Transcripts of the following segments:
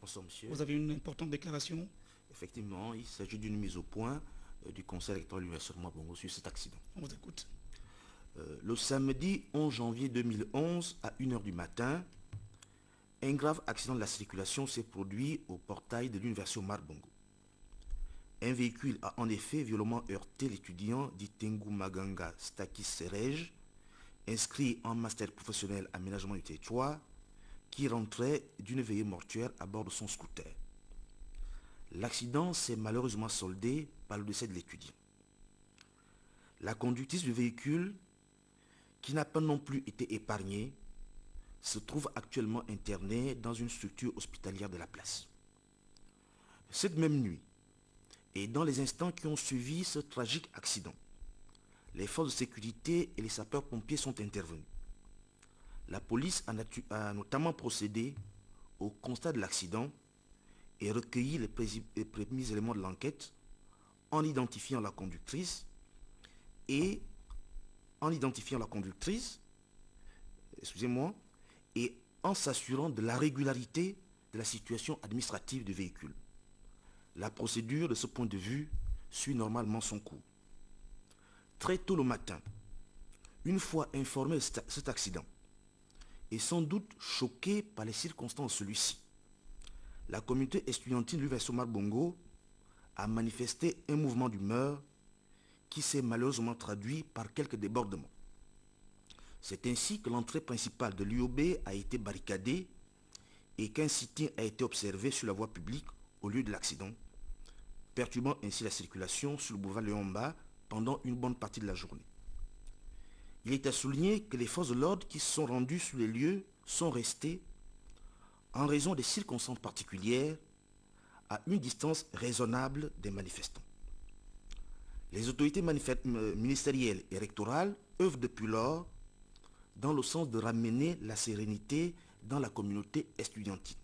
Bonsoir, monsieur. Vous avez une importante déclaration. Effectivement, il s'agit d'une mise au point du Conseil électoral universel Bongo sur cet accident. On vous écoute. Le samedi 11 janvier 2011, à 1 h du matin, un grave accident de la circulation s'est produit au portail de l'université Omar Bongo. Un véhicule a en effet violemment heurté l'étudiant d'Itengu Maganga Stakis Serej, inscrit en master professionnel aménagement du territoire, qui rentrait d'une veillée mortuaire à bord de son scooter. L'accident s'est malheureusement soldé par le décès de l'étudiant. La conductrice du véhicule, qui n'a pas non plus été épargnée, se trouve actuellement internée dans une structure hospitalière de la place. Cette même nuit, et dans les instants qui ont suivi ce tragique accident, les forces de sécurité et les sapeurs-pompiers sont intervenus. La police a notamment procédé au constat de l'accident et recueilli les premiers éléments de l'enquête en identifiant la conductrice et en s'assurant de la régularité de la situation administrative du véhicule. La procédure, de ce point de vue, suit normalement son cours. Très tôt le matin, une fois informé de cet accident, et sans doute choqué par les circonstances de celui-ci, la communauté estudiantine de l'Université Omar Bongo a manifesté un mouvement d'humeur qui s'est malheureusement traduit par quelques débordements. C'est ainsi que l'entrée principale de l'UOB a été barricadée et qu'un sit-in a été observé sur la voie publique au lieu de l'accident, perturbant ainsi la circulation sur le boulevard Léon-Mba pendant une bonne partie de la journée. Il est à souligner que les forces de l'ordre qui se sont rendues sur les lieux sont restées, en raison des circonstances particulières, à une distance raisonnable des manifestants. Les autorités ministérielles et rectorales œuvrent depuis lors dans le sens de ramener la sérénité dans la communauté estudiantine.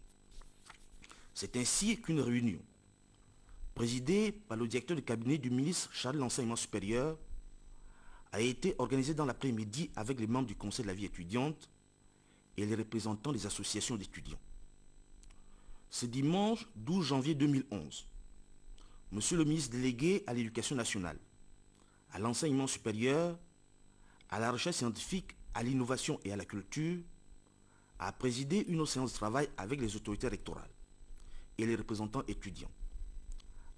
C'est ainsi qu'une réunion, présidée par le directeur de cabinet du ministre chargé de l'enseignement supérieur, a été organisée dans l'après-midi avec les membres du conseil de la vie étudiante et les représentants des associations d'étudiants. Ce dimanche 12 janvier 2011, Monsieur le ministre délégué à l'Éducation nationale, à l'enseignement supérieur, à la recherche scientifique, à l'innovation et à la culture, a présidé une séance de travail avec les autorités rectorales et les représentants étudiants,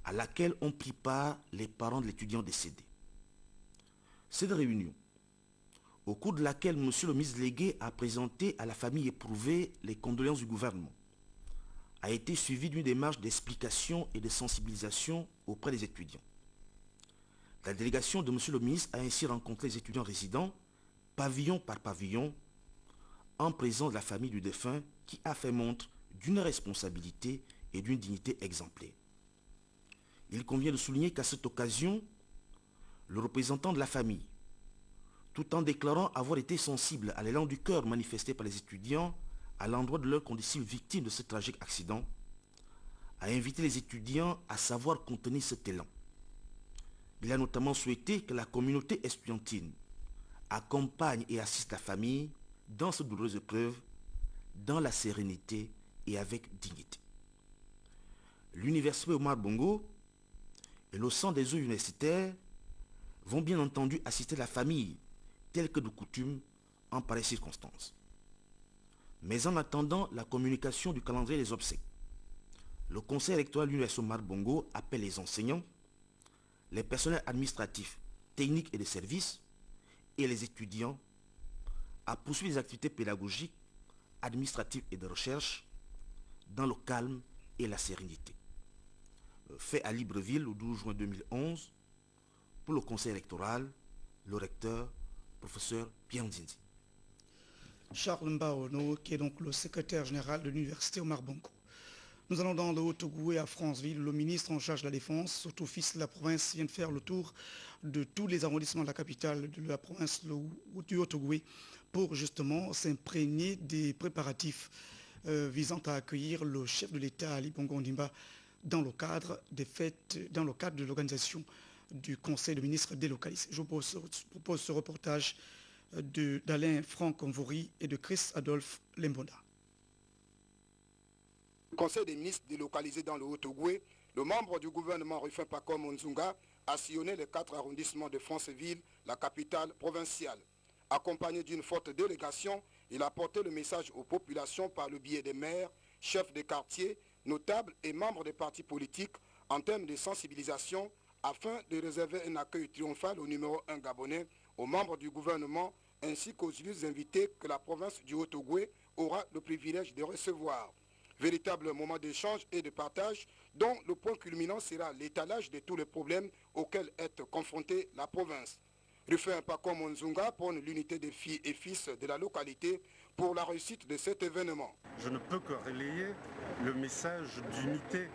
à laquelle ont pris part les parents de l'étudiant décédé. Cette réunion, au cours de laquelle Monsieur le ministre délégué a présenté à la famille éprouvée les condoléances du gouvernement, a été suivie d'une démarche d'explication et de sensibilisation auprès des étudiants. La délégation de Monsieur le ministre a ainsi rencontré les étudiants résidents, pavillon par pavillon, en présence de la famille du défunt qui a fait montre d'une responsabilité et d'une dignité exemplaire. Il convient de souligner qu'à cette occasion, le représentant de la famille, tout en déclarant avoir été sensible à l'élan du cœur manifesté par les étudiants à l'endroit de leurs condisciples victimes de ce tragique accident, a invité les étudiants à savoir contenir cet élan. Il a notamment souhaité que la communauté estudiantine accompagne et assiste la famille dans cette douloureuse épreuve, dans la sérénité et avec dignité. L'université Omar Bongo et le centre des eaux universitaires vont bien entendu assister la famille, telle que de coutume, en pareilles circonstances. Mais en attendant la communication du calendrier des obsèques, le conseil électoral de l'Université Omar Bongo appelle les enseignants, les personnels administratifs, techniques et de services, et les étudiants à poursuivre les activités pédagogiques, administratives et de recherche dans le calme et la sérénité. Fait à Libreville le 12 juin 2011, pour le conseil électoral, le recteur, professeur Pierre Nzinzi. Charles Mbaono, qui est donc le secrétaire général de l'université Omar Bongo. Nous allons dans le Haut-Ogooué à Franceville. Le ministre en charge de la Défense, au office de la province, vient de faire le tour de tous les arrondissements de la capitale de la province du Haut-Ogooué pour justement s'imprégner des préparatifs visant à accueillir le chef de l'État, Ali Bongo Ondimba, dans le cadre des fêtes, dans le cadre de l'organisation du Conseil de ministres délocalisé. Je vous propose ce reportage d'Alain Franck Convory et de Chris Adolphe Lembonda. Conseil des ministres délocalisé dans le Haut-Ogooué, le membre du gouvernement Rufin Pacom Onzunga a sillonné les 4 arrondissements de Franceville, la capitale provinciale. Accompagné d'une forte délégation, il a porté le message aux populations par le biais des maires, chefs de quartier, notables et membres des partis politiques en termes de sensibilisation afin de réserver un accueil triomphal au numéro 1 gabonais, aux membres du gouvernement ainsi qu'aux élus invités que la province du Haut-Ogooué aura le privilège de recevoir. Véritable moment d'échange et de partage dont le point culminant sera l'étalage de tous les problèmes auxquels est confrontée la province. Rufin Pacom Onzunga prône l'unité des filles et fils de la localité pour la réussite de cet événement. Je ne peux que relayer le message d'unité,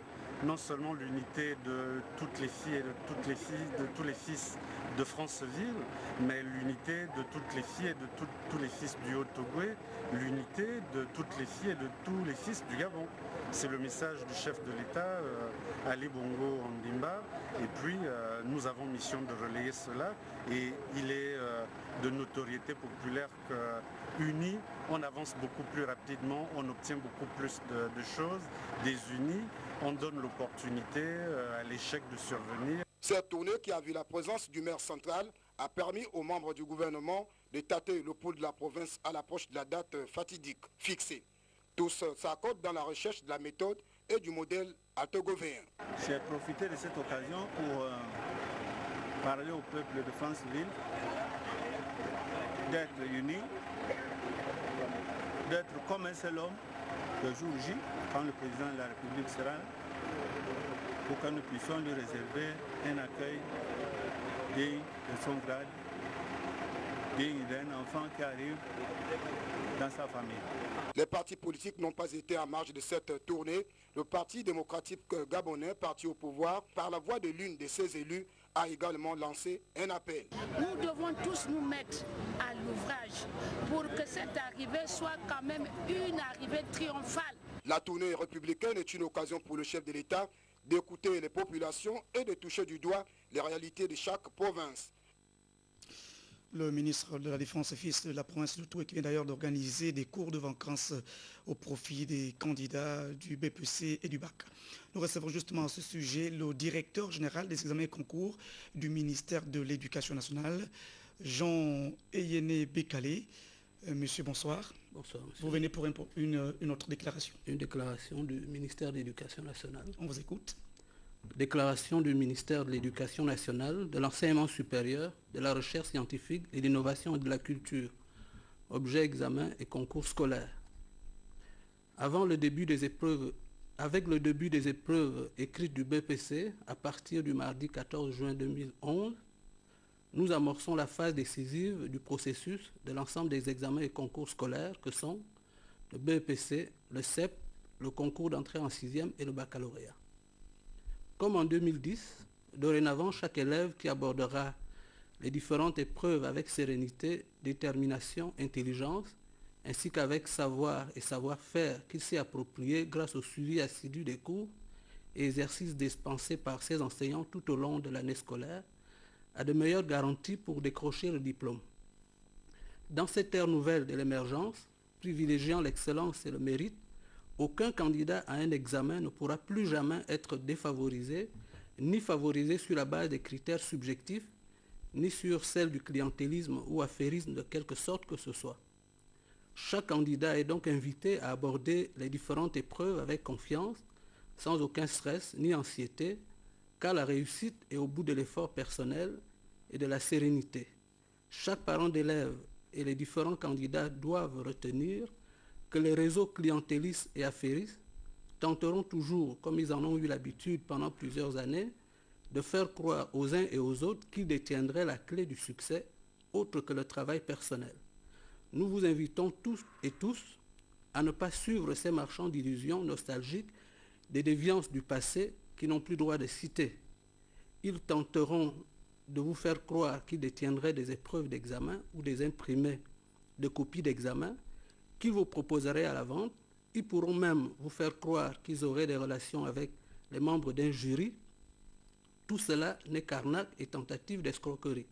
non seulement l'unité de toutes les filles et de tous les fils de Franceville, mais l'unité de toutes les filles et de tous les fils du Haut-Ogooué, l'unité de toutes les filles et de tous les fils du Gabon. C'est le message du chef de l'État, Ali Bongo Ondimba, et puis nous avons mission de relayer cela, et il est de notoriété populaire qu'unis, on avance beaucoup plus rapidement, on obtient beaucoup plus de choses, désunis, on donne l'opportunité à l'échec de survenir. Cette tournée qui a vu la présence du maire central a permis aux membres du gouvernement de tâter le pouls de la province à l'approche de la date fatidique fixée. Tous s'accordent dans la recherche de la méthode et du modèle altogovéen. J'ai profité de cette occasion pour parler au peuple de Franceville d'être unis, d'être comme un seul homme le jour J, quand le président de la République sera là, pour que nous puissions lui réserver un accueil digne de son grade, digne d'un enfant qui arrive dans sa famille. Les partis politiques n'ont pas été en marge de cette tournée. Le Parti démocratique gabonais, parti au pouvoir, par la voix de l'une de ses élus, a également lancé un appel. Nous devons tous nous mettre à l'ouvrage pour que cette arrivée soit quand même une arrivée triomphale. La tournée républicaine est une occasion pour le chef de l'État d'écouter les populations et de toucher du doigt les réalités de chaque province. Le ministre de la Défense et fils de la province de Toué qui vient d'ailleurs d'organiser des cours de vacances au profit des candidats du BPC et du BAC. Nous recevons justement à ce sujet le directeur général des examens et concours du ministère de l'Éducation nationale, Jean Eyene Bekale. Monsieur, bonsoir. Bonsoir, monsieur. Vous venez pour une autre déclaration. Une déclaration du ministère de l'Éducation nationale. On vous écoute. Déclaration du ministère de l'Éducation nationale, de l'enseignement supérieur, de la recherche scientifique et de l'innovation et de la culture. Objet, examen et concours scolaires. Avec le début des épreuves écrites du BPC, à partir du mardi 14 juin 2011, nous amorçons la phase décisive du processus de l'ensemble des examens et concours scolaires que sont le BPC, le CEP, le concours d'entrée en 6e et le baccalauréat. Comme en 2010, dorénavant, chaque élève qui abordera les différentes épreuves avec sérénité, détermination, intelligence, ainsi qu'avec savoir et savoir-faire qu'il s'est approprié grâce au suivi assidu des cours et exercices dispensés par ses enseignants tout au long de l'année scolaire, a de meilleures garanties pour décrocher le diplôme. Dans cette ère nouvelle de l'émergence, privilégiant l'excellence et le mérite, aucun candidat à un examen ne pourra plus jamais être défavorisé, ni favorisé sur la base des critères subjectifs, ni sur celle du clientélisme ou affairisme de quelque sorte que ce soit. Chaque candidat est donc invité à aborder les différentes épreuves avec confiance, sans aucun stress ni anxiété, car la réussite est au bout de l'effort personnel et de la sérénité. Chaque parent d'élève et les différents candidats doivent retenir que les réseaux clientélistes et affairistes tenteront toujours, comme ils en ont eu l'habitude pendant plusieurs années, de faire croire aux uns et aux autres qu'ils détiendraient la clé du succès, autre que le travail personnel. Nous vous invitons tous et tous à ne pas suivre ces marchands d'illusions nostalgiques des déviances du passé qui n'ont plus droit de citer. Ils tenteront de vous faire croire qu'ils détiendraient des épreuves d'examen ou des imprimés de copies d'examen qu'ils vous proposeraient à la vente. Ils pourront même vous faire croire qu'ils auraient des relations avec les membres d'un jury. Tout cela n'est qu'arnaque et tentative d'escroquerie.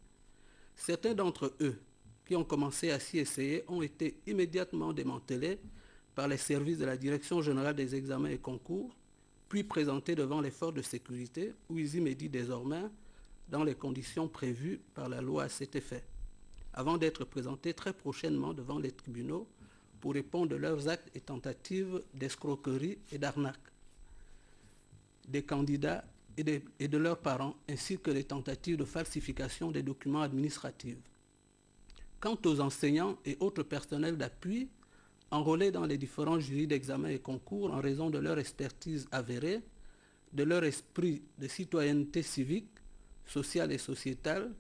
Certains d'entre eux qui ont commencé à s'y essayer ont été immédiatement démantelés par les services de la Direction générale des examens et concours, puis présentés devant les forces de sécurité où ils y médient désormais dans les conditions prévues par la loi à cet effet, avant d'être présentés très prochainement devant les tribunaux pour répondre de leurs actes et tentatives d'escroquerie et d'arnaque des candidats et de leurs parents, ainsi que les tentatives de falsification des documents administratifs. Quant aux enseignants et autres personnels d'appui enrôlés dans les différents jurys d'examen et concours en raison de leur expertise avérée, de leur esprit de citoyenneté civique, sociale et sociétale,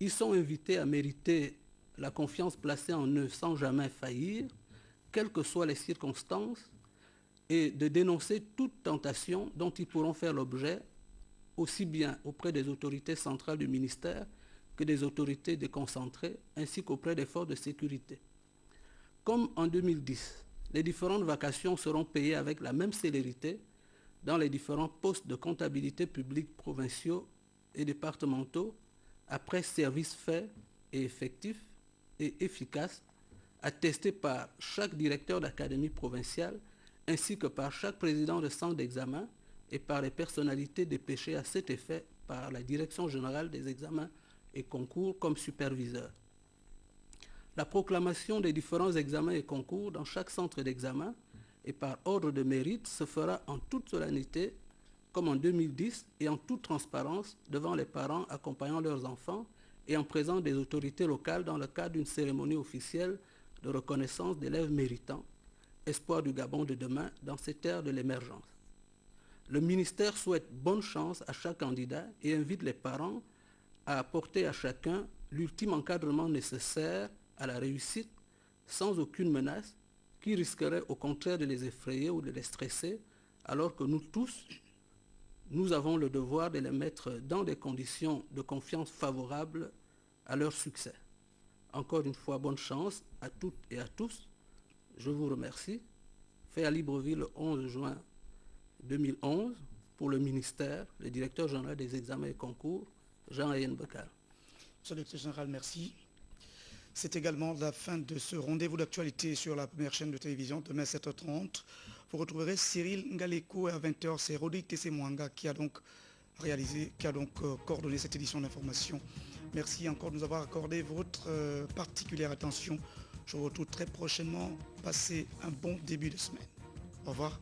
ils sont invités à mériter la confiance placée en eux sans jamais faillir, quelles que soient les circonstances, et de dénoncer toute tentation dont ils pourront faire l'objet, aussi bien auprès des autorités centrales du ministère que des autorités déconcentrées, ainsi qu'auprès des forces de sécurité. Comme en 2010, les différentes vacations seront payées avec la même célérité dans les différents postes de comptabilité publique provinciaux et départementaux, après services faits et effectifs et efficaces, attestés par chaque directeur d'académie provinciale, ainsi que par chaque président de centre d'examen et par les personnalités dépêchées à cet effet par la Direction générale des examens et concours comme superviseur. La proclamation des différents examens et concours dans chaque centre d'examen et par ordre de mérite se fera en toute solennité, comme en 2010, et en toute transparence devant les parents accompagnant leurs enfants et en présence des autorités locales dans le cadre d'une cérémonie officielle de reconnaissance d'élèves méritants, espoir du Gabon de demain dans cette ère de l'émergence. Le ministère souhaite bonne chance à chaque candidat et invite les parents à apporter à chacun l'ultime encadrement nécessaire à la réussite sans aucune menace qui risquerait au contraire de les effrayer ou de les stresser, alors que nous tous, nous avons le devoir de les mettre dans des conditions de confiance favorables à leur succès. Encore une fois, bonne chance à toutes et à tous. Je vous remercie. Fait à Libreville le 11 juin 2011 pour le ministère, le directeur général des examens et concours, Jean-Ayen Bekal. Monsieur le directeur général, merci. C'est également la fin de ce rendez-vous d'actualité sur la première chaîne de télévision demain 7h30. Vous retrouverez Cyril Ngaleko à 20h. C'est Rodrigue Tessemouanga qui a donc coordonné cette édition d'information. Merci encore de nous avoir accordé votre particulière attention. Je vous retrouve très prochainement. Passez un bon début de semaine. Au revoir.